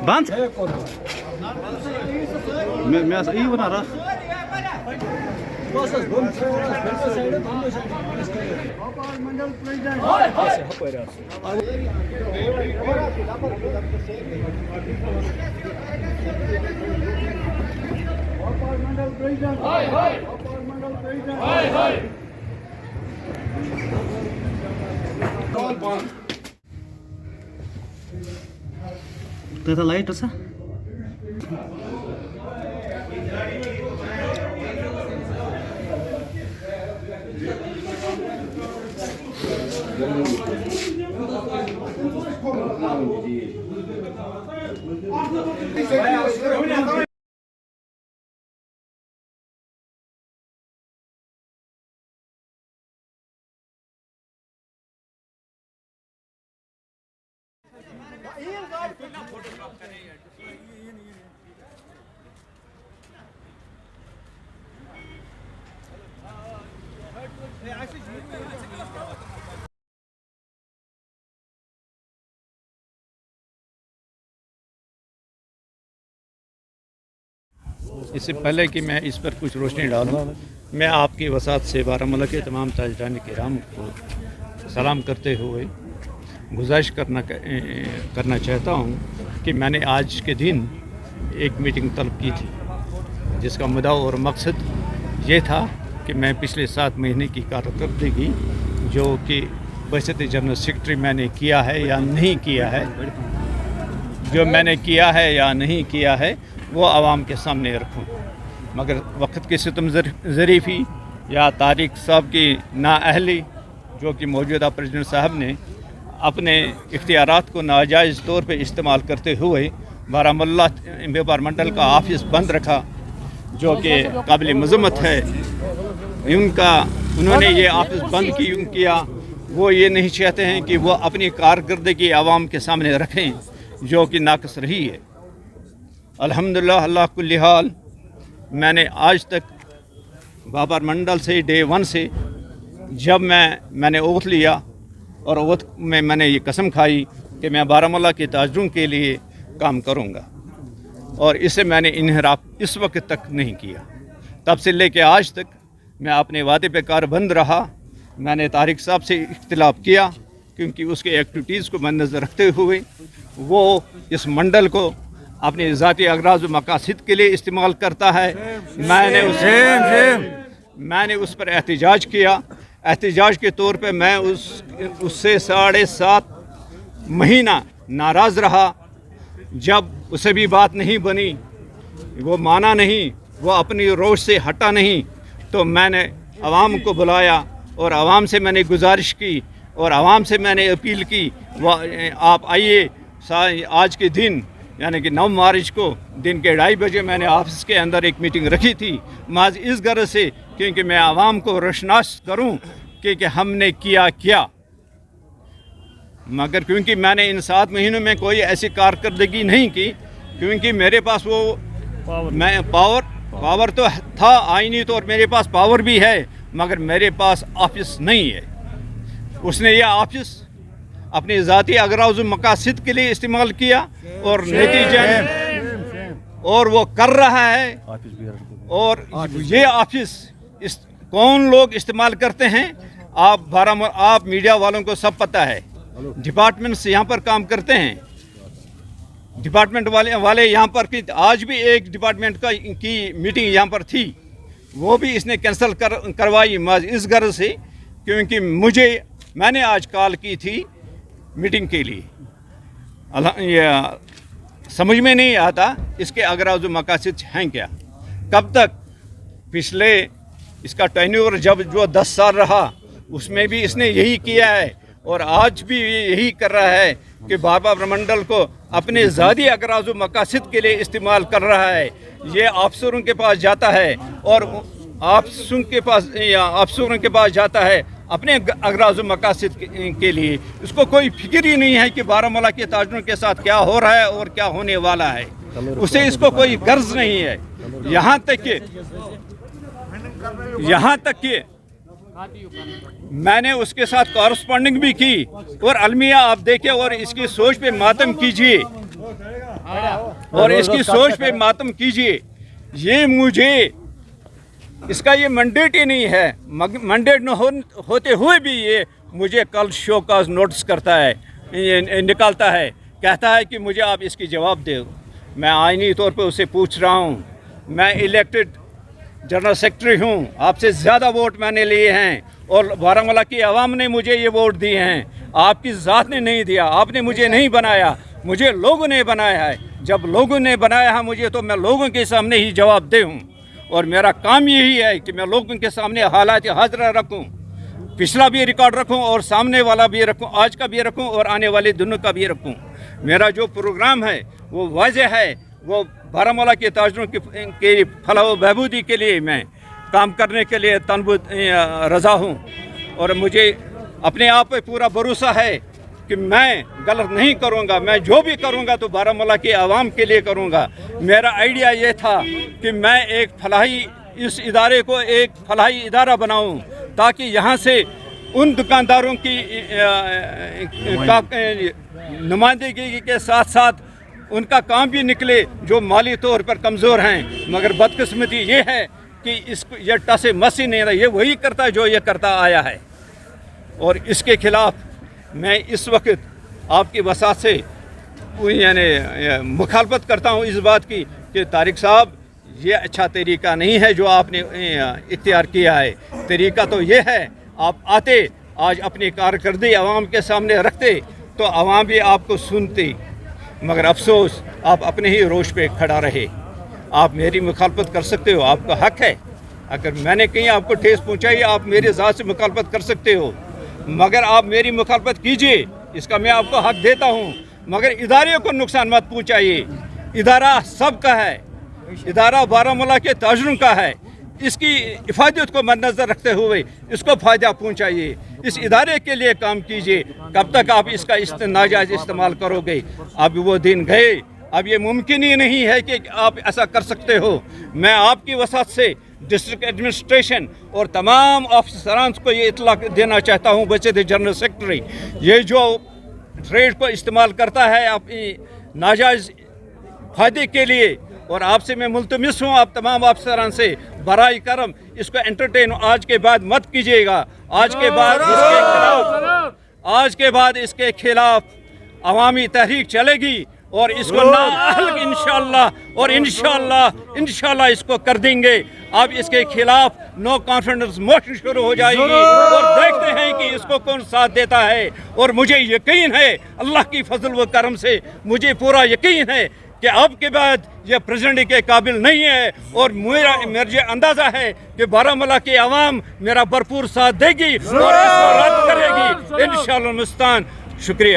بند میں ای ونان رہا لائٹ سا اس سے پہلے کہ میں اس پر کچھ روشنی ڈالوں، میں آپ کی وسعت سے بارہمولہ کے تمام تاجران کرام کو سلام کرتے ہوئے گزارش کرنا چاہتا ہوں کہ میں نے آج کے دن ایک میٹنگ طلب کی تھی، جس کا مدعا اور مقصد یہ تھا کہ میں پچھلے 7 مہینے کی کارکردگی جو کہ بحیثیت جنرل سیکرٹری میں نے کیا ہے یا نہیں کیا ہے، جو میں نے کیا ہے یا نہیں کیا ہے وہ عوام کے سامنے رکھوں، مگر وقت کی ستم ظریفی یا طارق صاحب کی نااہلی، جو کہ موجودہ پریزیڈنٹ صاحب نے اپنے اختیارات کو ناجائز طور پہ استعمال کرتے ہوئے بارہمولہ ڈپارٹمنٹل کا آفس بند رکھا، جو کہ قابل مذمت ہے۔ انہوں نے یہ آفس بند کیا، وہ یہ نہیں چاہتے ہیں کہ وہ اپنی کارکردگی عوام کے سامنے رکھیں، جو کہ ناقص رہی ہے۔ الحمدللہ اللہ کل حال میں نے آج تک ڈپارٹمنٹل سے ڈے 1 سے جب میں نے اوتھ لیا اور اوتھ میں نے یہ قسم کھائی کہ میں بارہمولہ کے تاجروں کے لیے کام کروں گا، اور اسے میں نے انحراف اس وقت تک نہیں کیا۔ تب سے لے کے آج تک میں اپنے وعدے پہ کاربند رہا۔ میں نے طارق صاحب سے اختلاف کیا کیونکہ اس کے ایکٹیویٹیز کو مد نظر رکھتے ہوئے وہ اس منڈل کو اپنے ذاتی اغراض و مقاصد کے لیے استعمال کرتا ہے۔ میں نے اس پر احتجاج کیا۔ احتجاج کے طور پہ میں اس سے 7.5 مہینہ ناراض رہا۔ جب اسے بھی بات نہیں بنی، وہ مانا نہیں، وہ اپنی روش سے ہٹا نہیں، تو میں نے عوام کو بلایا اور عوام سے میں نے گزارش کی اور عوام سے میں نے اپیل کی، وہ آپ آئیے۔ آج کے دن یعنی کہ 9 مارچ کو دن کے 2:30 بجے میں نے آفس کے اندر ایک میٹنگ رکھی تھی، محض اس غرض سے کیونکہ میں عوام کو روشناس کروں کہ ہم نے کیا، مگر کیونکہ میں نے ان 7 مہینوں میں کوئی ایسی کارکردگی نہیں کی، کیونکہ میرے پاس وہ پاور تو تھا آئینی طور، میرے پاس پاور بھی ہے، مگر میرے پاس آفس نہیں ہے۔ اس نے یہ آفس اپنے ذاتی اغراض و مقاصد کے لیے استعمال کیا اور نتیجہ اور وہ کر رہا ہے۔ اور یہ آفس کون لوگ استعمال کرتے ہیں، آپ میڈیا والوں کو سب پتہ ہے۔ ڈپارٹمنٹس یہاں پر کام کرتے ہیں، ڈپارٹمنٹ والے یہاں پر آج بھی ایک ڈپارٹمنٹ کی میٹنگ یہاں پر تھی، وہ بھی اس نے کینسل کروائی اس غرض سے کیونکہ میں نے آج کال کی تھی میٹنگ کے لیے۔ سمجھ میں نہیں آتا اس کے اغراض و مقاصد ہیں کیا۔ کب تک پچھلے اس کا ٹینیور جو 10 سال رہا اس میں بھی اس نے یہی کیا ہے اور آج بھی یہی کر رہا ہے کہ بارہمولہ منڈل کو اپنے ذاتی اغراض و مقاصد کے لیے استعمال کر رہا ہے۔ یہ افسروں کے پاس جاتا ہے اور افسروں کے پاس جاتا ہے اپنے اغراض و مقاصد کے لیے۔ اس کو کوئی فکر ہی نہیں ہے کہ بارہمولہ کے تاجروں کے ساتھ کیا ہو رہا ہے اور کیا ہونے والا ہے، اسے اس کو کوئی غرض نہیں ہے۔ یہاں تک کہ मैंने उसके साथ कॉरस्पॉन्डिंग भी की। और अलमिया आप देखिए और इसकी सोच पे मातम कीजिए, और इसकी सोच पे मातम कीजिए। ये मुझे इसका ये मैंडेट ही नहीं है, मैंडेट न होते हुए भी ये मुझे कल शो काज नोटिस करता है, निकालता है, कहता है कि मुझे आप इसकी जवाब दो। मैं आईनी तौर पे उससे पूछ रहा हूँ, मैं इलेक्टेड जनरल सेक्रेटरी हूँ, आपसे ज़्यादा वोट मैंने लिए हैं और बारामूला की आवाम ने मुझे ये वोट दिए हैं, आपकी ज़ात ने नहीं दिया, आपने मुझे नहीं बनाया, मुझे लोगों ने बनाया है। जब लोगों ने बनाया है मुझे, तो मैं लोगों के सामने ही जवाब दे हूँ, और मेरा काम यही है कि मैं लोगों के सामने हालात हाजिर रखूँ, पिछला भी रिकॉर्ड रखूँ और सामने वाला भी रखूँ, आज का भी रखूँ और आने वाले दिनों का भी रखूँ। मेरा जो प्रोग्राम है वो वाज़ेह है, वो बारामूला के ताजरों के फलाह व बहबूदी के लिए मैं काम करने के लिए तनबुद रज़ा हूँ। और मुझे अपने आप पे पूरा भरोसा है कि मैं गलत नहीं करूँगा। मैं जो भी करूँगा तो बारामूला के आवाम के लिए करूँगा। मेरा आइडिया ये था कि मैं एक फलाही इस इदारे को एक फलाही इदारा बनाऊँ, ताकि यहाँ से उन दुकानदारों की नुमाइंदगी के साथ साथ उनका काम भी निकले जो माली तौर पर कमज़ोर हैं। मगर बदकिस्मती ये है कि इसको ये टसे मसी नहीं रहा, ये वही करता है जो ये करता आया है। और इसके ख़िलाफ़ मैं इस वक्त आपकी वसात से यानी मुखालफत करता हूँ इस बात की कि तारिक साहब, ये अच्छा तरीका नहीं है जो आपने इख्तियार किया है। तरीका तो ये है, आप आते आज अपनी कारकर्दगी आवाम के सामने रखते तो आवाम भी आपको सुनती, मगर अफसोस आप अपने ही रोश पे खड़ा रहे। आप मेरी मुखालफत कर सकते हो, आपका हक है। अगर मैंने कहीं आपको ठेस पहुंचाई, आप मेरे ज़ात से मुखालफत कर सकते हो, मगर आप मेरी मुखालफत कीजिए, इसका मैं आपको हक देता हूं, मगर इदारे को नुकसान मत पहुंचाइए। इदारा सबका है, इदारा बारामूला के ताजरों का है, इसकी हिफाजत को मद्देनज़र रखते हुए इसको फ़ायदा पहुंचाइए, इस इदारे के लिए काम कीजिए। कब तक आप इसका नाजायज़ इस्तेमाल करोगे? अब वो दिन गए, अब ये मुमकिन ही नहीं है कि आप ऐसा कर सकते हो। मैं आपकी वसात से डिस्ट्रिक्ट एडमिनिस्ट्रेशन और तमाम अफसरान को ये इतला देना चाहता हूँ, बचते जनरल सेक्रेटरी ये जो ट्रेड को इस्तेमाल करता है अपनी नाजायज़ फ़ायदे के लिए, और आपसे मैं मुल्तमिस हूँ, आप तमाम अफसरान से बराए करम इसको एंटरटेन आज के बाद मत कीजिएगा। आज के बाद इसके खिलाफ अवामी तहरीक चलेगी और इसको नाअहल इंशाअल्लाह इसको कर देंगे। अब इसके खिलाफ नो कॉन्फिडेंस मोशन शुरू हो जाएगी और देखते हैं कि इसको कौन साथ देता है। और मुझे यकीन है, अल्लाह की फजल व करम से मुझे पूरा यकीन है कि अब के बाद ये प्रेसिडेंट के काबिल नहीं है, और मुझे अंदाज़ा है कि बारामूला की आवाम मेरा भरपूर साथ देगी और इसको रद्द करेगी इंशाअल्लाह मुस्तान। शुक्रिया।